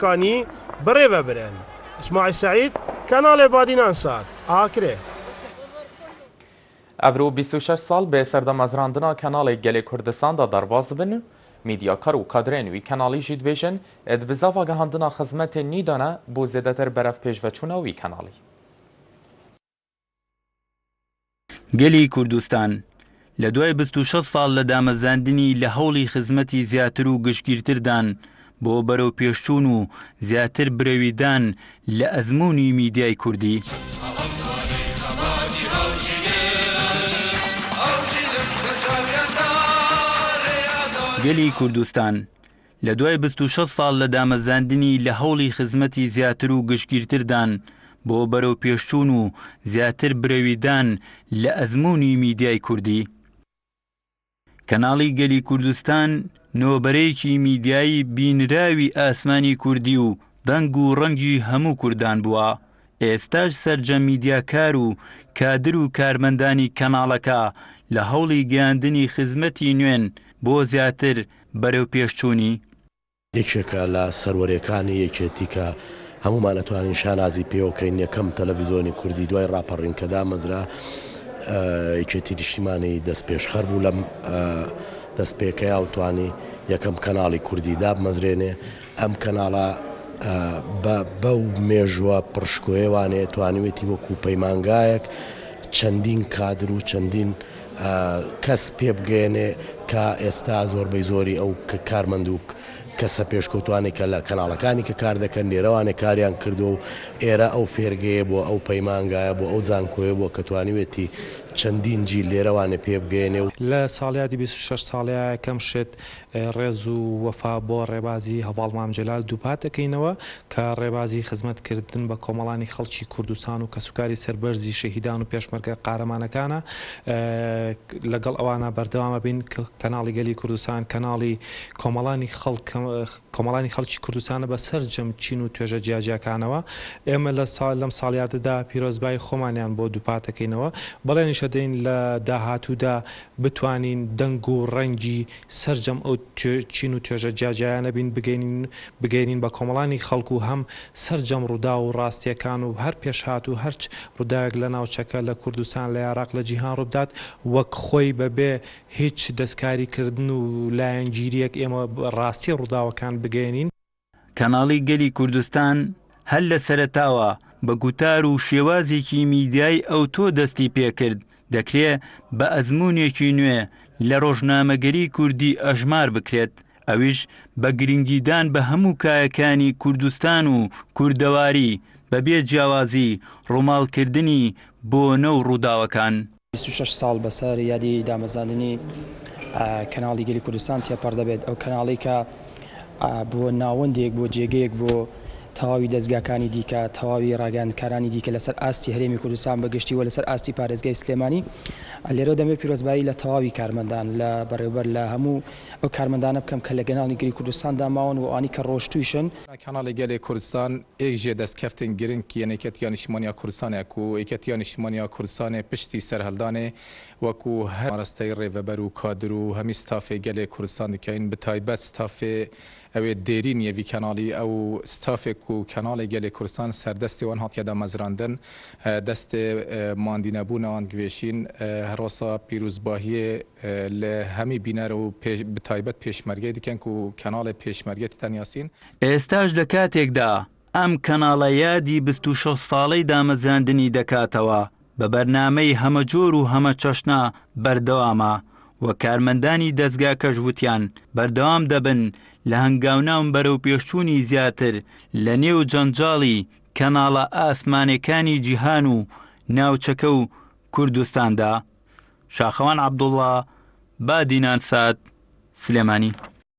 كاني بريفا برين اسماعيل سعيد كانال بادینان سات آکره افرو 26 سال به سردمزراندنا کانال گل کردستان دا درواز بن میدیاکار و کادرین وی کانالی جید بیشن اد بزاف گهاندنا خدمت نیدانه بو زیادتر برف پیش و چونه وی کانالی گلی کردستان لدوای 26 سال لدامەزاندنی لە هەوڵی خزمەتی زیاتر و گشتگیرتردان بۆ بەرەو پێشچوون و زیاتر برەویدان لە ئەزموونی میدیای کوردی. گەلی کوردستان لە دوای 26 ساڵ لە دامەزاندنی لە هەوڵی خزمەتی زیاتر و گشتگیرتردان بۆ بەرەو پێشچوون و زیاتر برەویدان لە ئەزموونی میدیای کوردی. کەناڵی گەلی کوردستان نۆبەرەیەکی میدیایی بینراوی ئاسمانی کوردی و دەنگ و ڕەنگی هەموو کوردان بووە. ئێستاش سەرجەم میدیاکار و کادر و کارمەندانی کەناڵەکە لە هەوڵی گەیاندنی خزمەتی نوێن بۆ زیاتر بەرەو پێشچوونی. یەکێکە لە سەروەریەکانی یەکێتی کە هەمومان ئەتوانین شانازی پێوەکەین یەکەم تەلەڤیزۆنی کوردی دوای ڕاپەڕینکە دامەزرا یەکێتی نیشتیمانی دەستپێشخەر بوو لەم دەستپێکەیە و توانی یەکەم کەناڵی کوردی دابمەزرێنێ. ئەم کەناڵە بەو مێژووە پڕشکۆیەوانێ توانیوێتی وەکو پەیمانگایەک چەندین کادر و چەندین کەس پێ بگەێنێ کە ئێستا زۆربەی زۆری ئەو کارمەند و کەسە پێشکەوتوانی کە لە کەناڵەکانی کە کار دەکەن لێرەوانێ کاریان کردو و ئێرە ئەو فێرگەیە بۆ ئەو پەیمانگایە بۆ ئەو زانکۆیە بۆ کە توانیوێتی چەندین جیل لێرەوانە پێ بگەێنێ و لە ساڵیادی 26 ساڵەیە کەم شت ڕێز و وەفا بۆ ڕێبازی هەواڵ مام جەلال دووپات دەکەینەوە کە ڕێبازی خزمەتکردن بە کۆمەڵانی خەڵکی کوردستان و کەسوکاری سەربەرزی شەهیدان و پێشمەرگە قارەمانەکانە لەگەڵ ئەوانە بەردەوامە بین کە کەناڵی گەلی کوردستان کەناڵی کۆمەڵانی خەڵکی کوردستانە بە سەرجەم چین و توێژە جیاجیەکانەوە. ئێمە لەم ساڵیادەدا پیرۆزبای خۆمانیان بۆ دووپات دەکەینەوە بەڵێنیشە دەین لە داهاتوودا بتوانین دەنگ و ڕەنگی سەرجەم ئەو چین و توێژە جیاجیانە بین بگەینین بە کۆمەڵانی خەڵکو و هەم سەرجەم ڕوودا و ڕاستیەکان و هەر پێشهات و هەرچ ڕووداوێک لە ناوچەکە لە کوردستان لە عێراق لە جیهان ڕوودات وەک خۆی بەبێ هیچ دەستکاریکردن و لایەنگیریەک ئێمە ڕاستی ڕووداوەکان بگەێنین. کەناڵی گەلی کوردستان هەر لە سەرەتاوە بە گوتار و شێوازێکی میدیای ئەوتۆ دەستی پێکرد دەکرێت بە ئەزموونێکی نوێ لە ڕۆژنامەگەری کوردی ئەژمار بکرێت ئەویش بە گرنگیدان بە هەموو کایەکانی کوردستان و کوردەواری بەبێ جیاوازی ڕووماڵکردنی بۆ نەو ڕووداوەکان. 26 ساڵ بەسەر یادی دامەزاندنی کەناڵی گەلی کوردستان تێپەڕ دەبێت ئەو کەناڵی کە بۆ ناوەندێک بۆ جێگەیەک بۆ تەواوی دەستگاکانی دیکە تەواوی ڕاگەاندکارانی دیکە لەسەر ئاستی هەرێمی کوردستان بەگشتی و لەسەر ئاستی پارێزگای سلێمانی لێرە دەمێ پیرۆزبایی لە تەواوی کارمەندان لە بەڕێوەبەر لە هەموو ئەو کارمەندانە بکەم کە لە گەناڵی گەلی کوردستاندا ماون و ئانی کە ڕۆشتویشن. کەناڵی گەلی کوردستان ئێژێ دەستکەفتن گرنگ یەنێکەتیا نیشتیمانیا کوردستانێک و ئێکەتیا نیشتیمانیا کوردستانێ پشتی سەرهەڵدانێ وەکو هەر ڕستەی ڕێڤەبەر و کادر و هەمی ستافێ گەلی کوردستان دکەین بەتایبەت ستافێ ئەوێ دێرین یەوی کەناڵی ئەو ستافێک و کەناڵی گەلی کوردستان سەردەستی وان هاتیەدا مەزراندن دەستێ ماندینەبوونەوان گوێشین هەرۆسا پیرۆزباهیە لە هەمی بینەرە و بەتایبەت پێشمەرگەی دکەن و کەناڵی پێشمەرگەتی تەنیاسین. ئێستاش لە کاتێکدا ئەم کەناڵە یادی 26 ساڵەی دامەزاندنی دەکاتەوە بە بەرنامەی هەمە جۆر و هەمە چەشنا بەردەوامە و کارمەندانی دەستگاکەش وتیان بەردەوام دەبن لە هەنگاوناوم بەرەو پێشچوونی زیاتر لە نێو جەنجاڵی کەناڵە ئاسمانەکانی جیهان و ناوچەکە و کوردستاندا. شاخەوان عەبدوڵڵا بادینان سات سلێمانی.